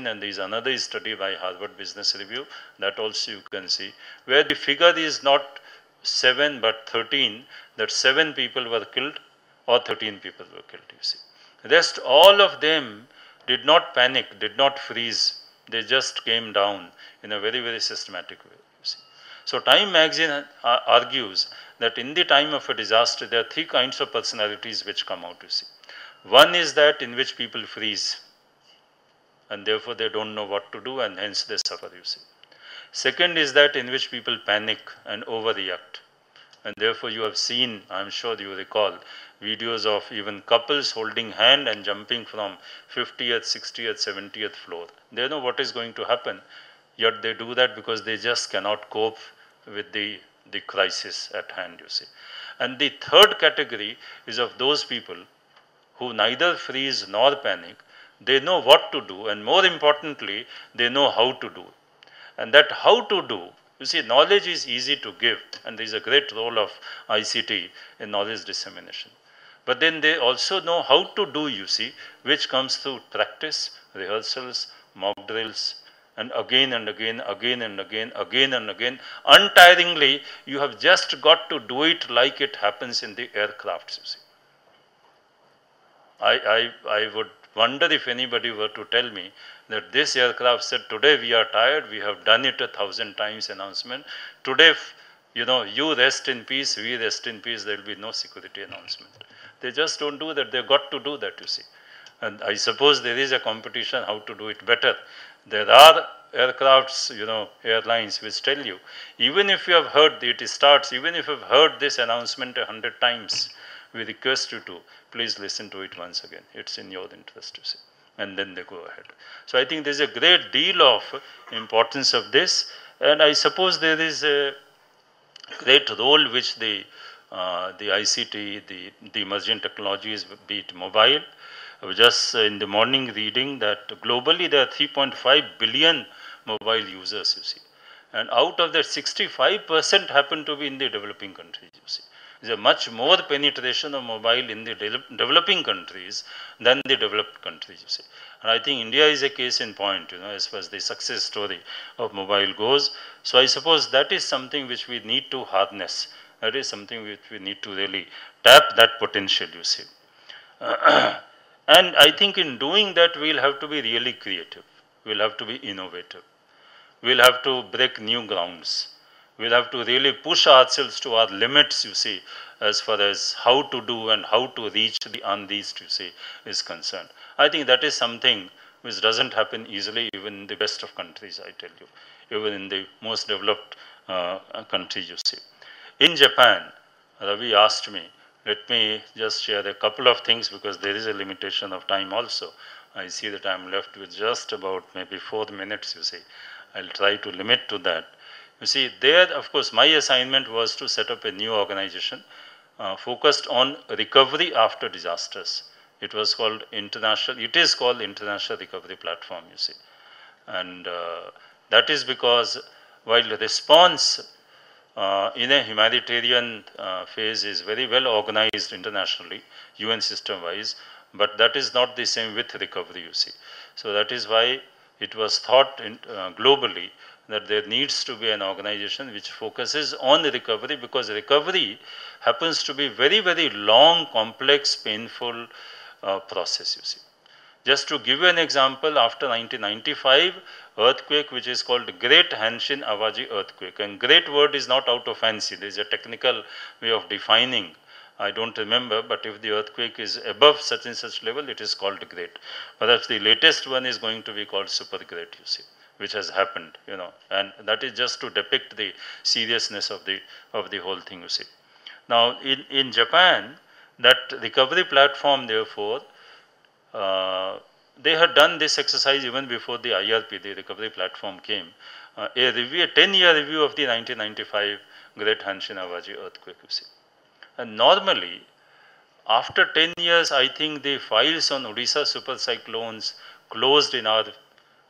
and there is another study by Harvard Business Review, that also you can see, where the figure is not 7 but 13, that 7 people were killed or 13 people were killed, you see. Rest all of them did not panic, did not freeze, they just came down in a very, very systematic way, you see. So Time magazine argues that in the time of a disaster, there are 3 kinds of personalities which come out, you see. One is that in which people freeze, and therefore they don't know what to do, and hence they suffer, you see. Second is that in which people panic and overreact, and therefore you have seen, I am sure you recall, videos of even couples holding hand and jumping from 50th, 60th, 70th floor. They know what is going to happen, yet they do that because they just cannot cope with the crisis at hand, you see. And the third category is of those people who neither freeze nor panic. They know what to do, and more importantly, they know how to do. And that how to do, you see, knowledge is easy to give, and there is a great role of ICT in knowledge dissemination. But then they also know how to do, you see, which comes through practice, rehearsals, mock drills, and again and again, again and again, again and again, untiringly. You have just got to do it like it happens in the aircrafts, you see. I would wonder if anybody were to tell me that this aircraft said, today we are tired, we have done it 1,000 times announcement. Today, you rest in peace, we rest in peace, there will be no security announcement. They just don't do that. They've got to do that, you see. And I suppose there is a competition how to do it better. There are aircrafts, airlines which tell you, even if you have heard it starts, even if you have heard this announcement 100 times, we request you to please listen to it once again. It's in your interest, you see. And then they go ahead. So I think there's a great deal of importance of this, and I suppose there is a great role which the ICT, the emerging technologies, be it mobile. I was just in the morning reading that globally there are 3.5 billion mobile users, you see. And out of that, 65% happen to be in the developing countries, you see. There is a much more penetration of mobile in the developing countries than the developed countries, you see. And I think India is a case in point, as far as the success story of mobile goes. So I suppose that is something which we need to harness. That is something which we need to really tap that potential, you see. And I think in doing that, we'll have to be really creative. We'll have to be innovative. We'll have to break new grounds. We'll have to really push ourselves to our limits, you see, as far as how to do and how to reach the unreached, you see, is concerned. I think that is something which doesn't happen easily even in the best of countries, I tell you, even in the most developed countries, you see. In Japan, Ravi asked me, let me just share a couple of things because there is a limitation of time also. I see that I'm left with just about maybe 4 minutes, you see. I'll try to limit to that. You see, there, of course, my assignment was to set up a new organization focused on recovery after disasters. It is called International Recovery Platform, you see. And that is because while the response in a humanitarian phase is very well organized internationally, UN system-wise, but that is not the same with recovery, you see. So that is why it was thought globally that there needs to be an organization which focuses on recovery, because recovery happens to be very, very long, complex, painful process, you see. Just to give you an example, after 1995 earthquake, which is called Great Hanshin Awaji earthquake, and great word is not out of fancy, there is a technical way of defining. I don't remember, but if the earthquake is above such and such level, it is called great. Perhaps the latest one is going to be called super great, you see, which has happened, and that is just to depict the seriousness of the whole thing, you see. Now, in Japan, that recovery platform, therefore, they had done this exercise even before the IRP, the recovery platform, came. A 10-year review of the 1995 Great Hanshin Awaji earthquake, you see. And normally, after 10 years, I think the files on Odisha super cyclones closed in our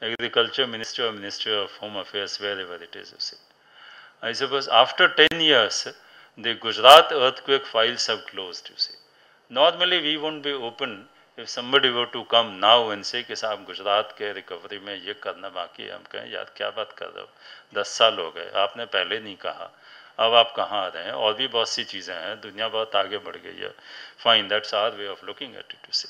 Agriculture Ministry or Ministry of Home Affairs, wherever it is, you see. I suppose after 10 years, the Gujarat earthquake files have closed, you see. Normally, we won't be open If somebody were to come now and say कि साहब गुजरात के recovery में ये करना बाकी है, हम कहें यार क्या बात कर रहे हो, 10 साल हो गए, आपने पहले नहीं कहा, अब आप कहाँ आ रहे हैं, और भी बहुत सी चीज़ें हैं, दुनिया बहुत आगे बढ़ गई है. Fine, that's our way of looking at it, you see.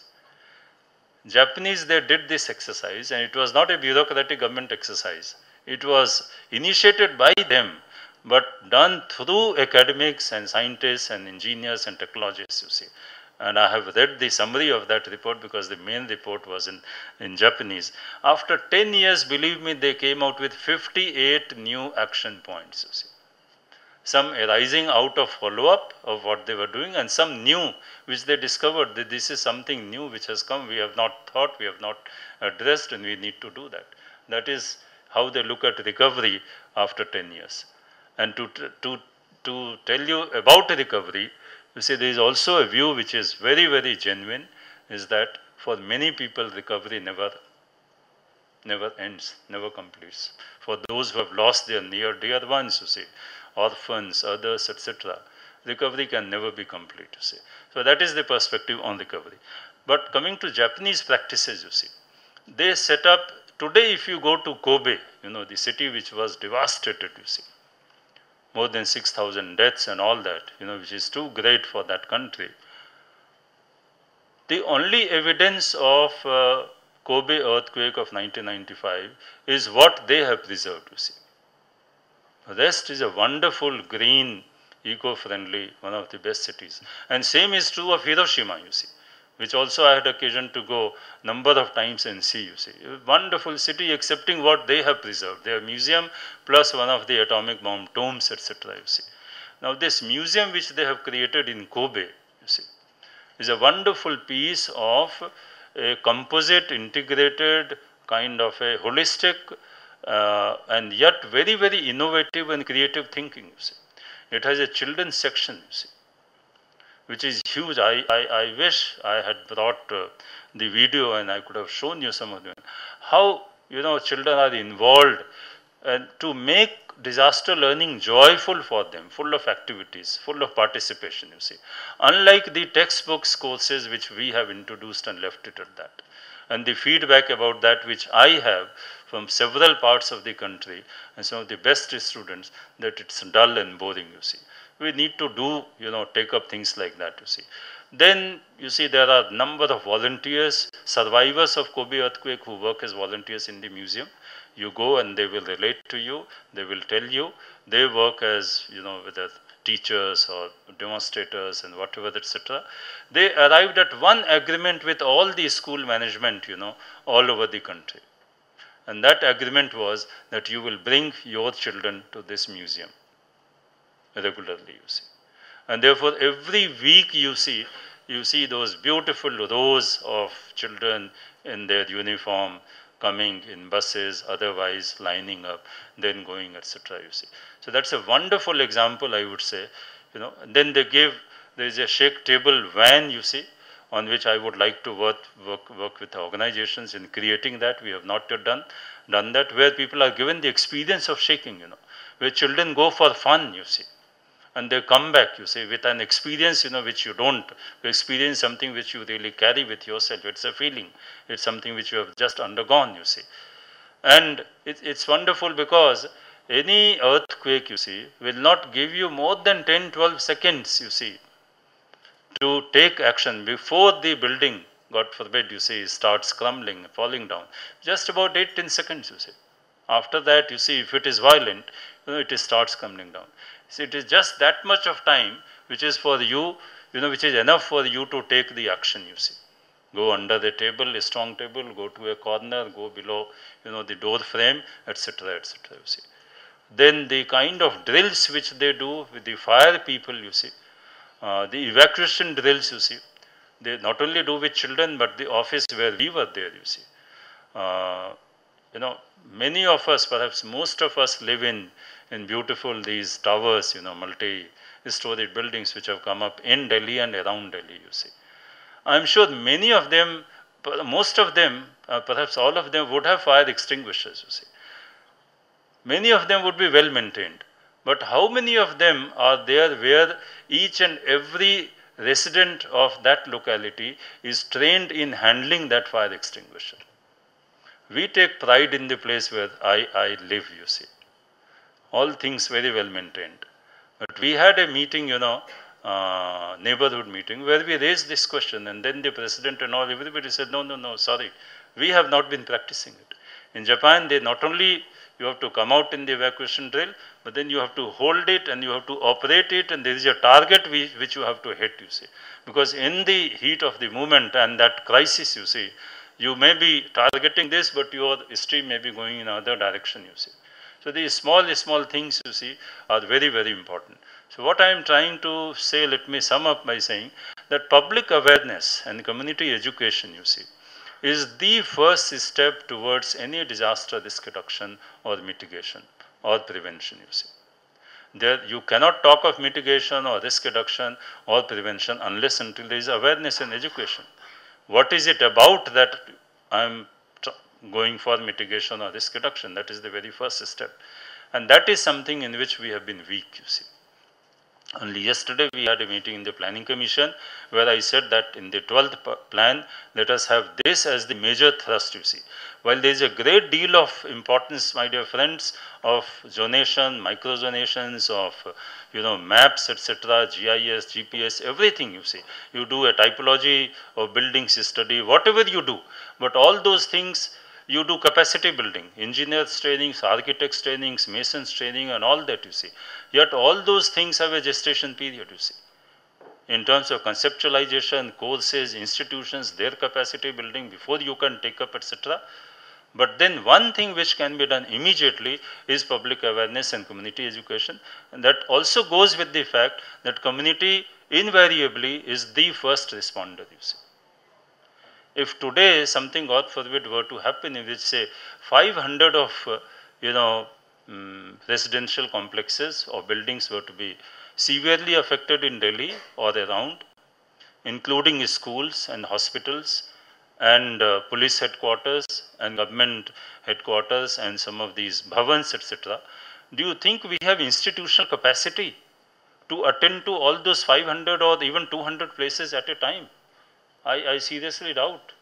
Japanese, they did this exercise, and it was not a bureaucratic government exercise. It was initiated by them, but done through academics and scientists and engineers and technologists, you see. And I have read the summary of that report because the main report was in Japanese. After 10 years, believe me, they came out with 58 new action points, you see. Some arising out of follow-up of what they were doing, and some new which they discovered that this is something new which has come, we have not thought, we have not addressed, and we need to do that. That is how they look at recovery after 10 years. And to tell you about recovery, you see, there is also a view which is very, very genuine, is that for many people recovery never ends, never completes. For those who have lost their near dear ones, you see, orphans, others, etc., recovery can never be complete, you see. So that is the perspective on recovery. But coming to Japanese practices, you see, they set up, today if you go to Kobe, you know, the city which was devastated, you see, more than 6,000 deaths and all that, you know, which is too great for that country. The only evidence of Kobe earthquake of 1995 is what they have preserved, you see. The rest is a wonderful, green, eco-friendly, one of the best cities. And same is true of Hiroshima, you see, which also I had occasion to go number of times and see, you see. A wonderful city, excepting what they have preserved. Their museum plus one of the atomic bomb tombs, etc., you see. Now this museum which they have created in Kobe, you see, is a wonderful piece of a composite, integrated, kind of a holistic, and yet very, very innovative and creative thinking, you see. It has a children's section, you see, which is huge. I wish I had brought the video and I could have shown you some of them. How, you know, children are involved and to make disaster learning joyful for them, full of activities, full of participation, you see. Unlike the textbooks courses which we have introduced and left it at that. And the feedback about that which I have from several parts of the country and some of the best students, that it's dull and boring, you see. We need to do, you know, take up things like that, you see. Then, you see, there are a number of volunteers, survivors of Kobe earthquake who work as volunteers in the museum. You go and they will relate to you, they will tell you. They work as, you know, whether teachers or demonstrators and whatever, etc. They arrived at one agreement with all the school management, you know, all over the country. And that agreement was that you will bring your children to this museum regularly, you see. And therefore, every week you see those beautiful rows of children in their uniform coming in buses, otherwise lining up, then going, etc., you see. So that's a wonderful example, I would say, you know. And then there is a shake table van, you see, on which I would like to work with organizations in creating that. We have not yet done that, where people are given the experience of shaking, you know, where children go for fun, you see. And they come back, you see, with an experience, you know, which you don't. You experience something which you really carry with yourself. It's a feeling. It's something which you have just undergone, you see. And it's wonderful because any earthquake, you see, will not give you more than 10, 12 seconds, you see, to take action before the building, God forbid, you see, starts crumbling, falling down. Just about 8, 10 seconds, you see. After that, you see, if it is violent, you know, it starts crumbling down. See, it is just that much of time which is for you, you know, which is enough for you to take the action, you see. Go under the table, a strong table, go to a corner, go below, you know, the door frame, etc., etc., you see. Then the kind of drills which they do with the fire people, you see, the evacuation drills, you see, they not only do with children, but the office where we were there, you see. You know, many of us, perhaps most of us, live in beautiful these towers, you know, multi-story buildings which have come up in Delhi and around Delhi, you see. I'm sure many of them, most of them, perhaps all of them would have fire extinguishers, you see. Many of them would be well maintained. But how many of them are there where each and every resident of that locality is trained in handling that fire extinguisher. We take pride in the place where I live, you see. All things very well maintained. But we had a meeting, neighborhood meeting, where we raised this question, and then the president and all, everybody said, no, no, no, sorry, we have not been practicing it. In Japan, they not only you have to come out in the evacuation drill, but then you have to hold it and you have to operate it, and there is a target which you have to hit, you see. Because in the heat of the movement and that crisis, you see, you may be targeting this, but your stream may be going in another direction, you see. So these small things, you see, are very, very important. So what I am trying to say, let me sum up by saying that public awareness and community education, you see, is the first step towards any disaster risk reduction or mitigation or prevention, you see. There, you cannot talk of mitigation or risk reduction or prevention unless until there is awareness and education. What is it about that I am going for mitigation or risk reduction? That is the very first step. And that is something in which we have been weak, you see. Only yesterday we had a meeting in the Planning Commission where I said that in the 12th plan, let us have this as the major thrust, you see. While there is a great deal of importance, my dear friends, of zonation, microzonations, of maps, etc., GIS, GPS, everything, you see. You do a typology of buildings study, whatever you do, but all those things you do capacity building, engineers trainings, architects trainings, masons training, and all that, you see. Yet all those things have a gestation period, you see. In terms of conceptualization, courses, institutions, their capacity building before you can take up, etc. But then one thing which can be done immediately is public awareness and community education. And that also goes with the fact that community invariably is the first responder, you see. If today something, God forbid, were to happen in which, say, 500 of, residential complexes or buildings were to be severely affected in Delhi or around, including schools and hospitals and police headquarters and government headquarters and some of these bhavans, etc., do you think we have institutional capacity to attend to all those 500 or even 200 places at a time? I seriously doubt.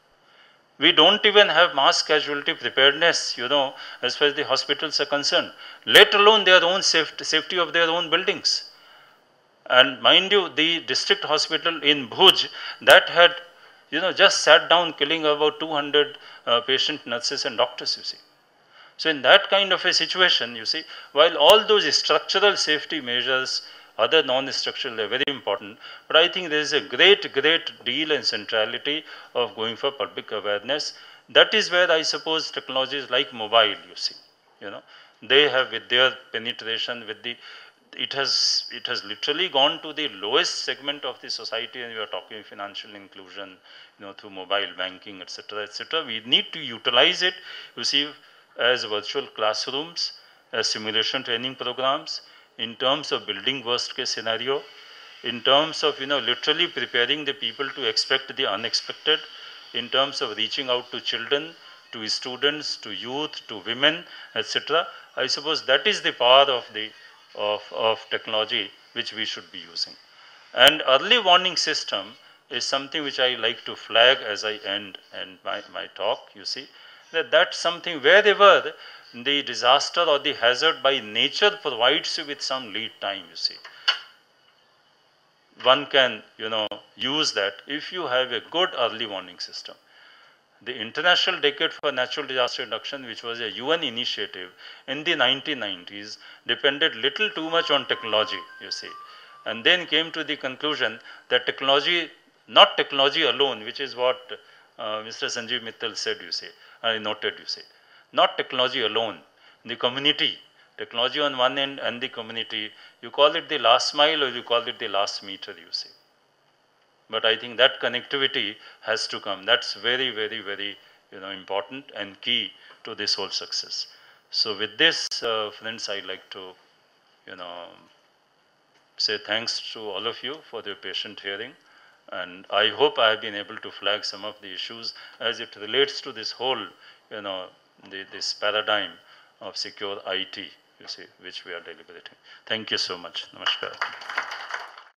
We don't even have mass casualty preparedness, as far as the hospitals are concerned, let alone their own safety of their own buildings. And mind you, the district hospital in Bhuj, that had, just sat down killing about 200 patient nurses and doctors, you see. So in that kind of a situation, you see, while all those structural safety measures, other non-structural are very important, but I think there is a great deal and centrality of going for public awareness. That is where I suppose technologies like mobile, you see, they have with their penetration, with the, it has literally gone to the lowest segment of the society, and we are talking financial inclusion, through mobile banking, etc., etc. We need to utilize it, you see, as virtual classrooms, as simulation training programs, in terms of building worst case scenario, in terms of literally preparing the people to expect the unexpected, in terms of reaching out to children, to students, to youth, to women, etc. I suppose that is the power of the of technology which we should be using. And early warning system is something which I like to flag as I end my talk, you see, that's something wherever the disaster or the hazard by nature provides you with some lead time, you see. One can, use that if you have a good early warning system. The International Decade for Natural Disaster Reduction, which was a UN initiative in the 1990s, depended little too much on technology, you see, and then came to the conclusion that technology, not technology alone, which is what Mr. Sanjeev Mittal said, you see, I noted, you see, not technology alone, the community, technology on one end and the community, you call it the last mile or you call it the last meter, you see. But I think that connectivity has to come. That's very, very, very important and key to this whole success. So with this, friends, I'd like to say thanks to all of you for your patient hearing. And I hope I have been able to flag some of the issues as it relates to this whole, this paradigm of secure IT, you see, which we are deliberating. Thank you so much. Namaskar.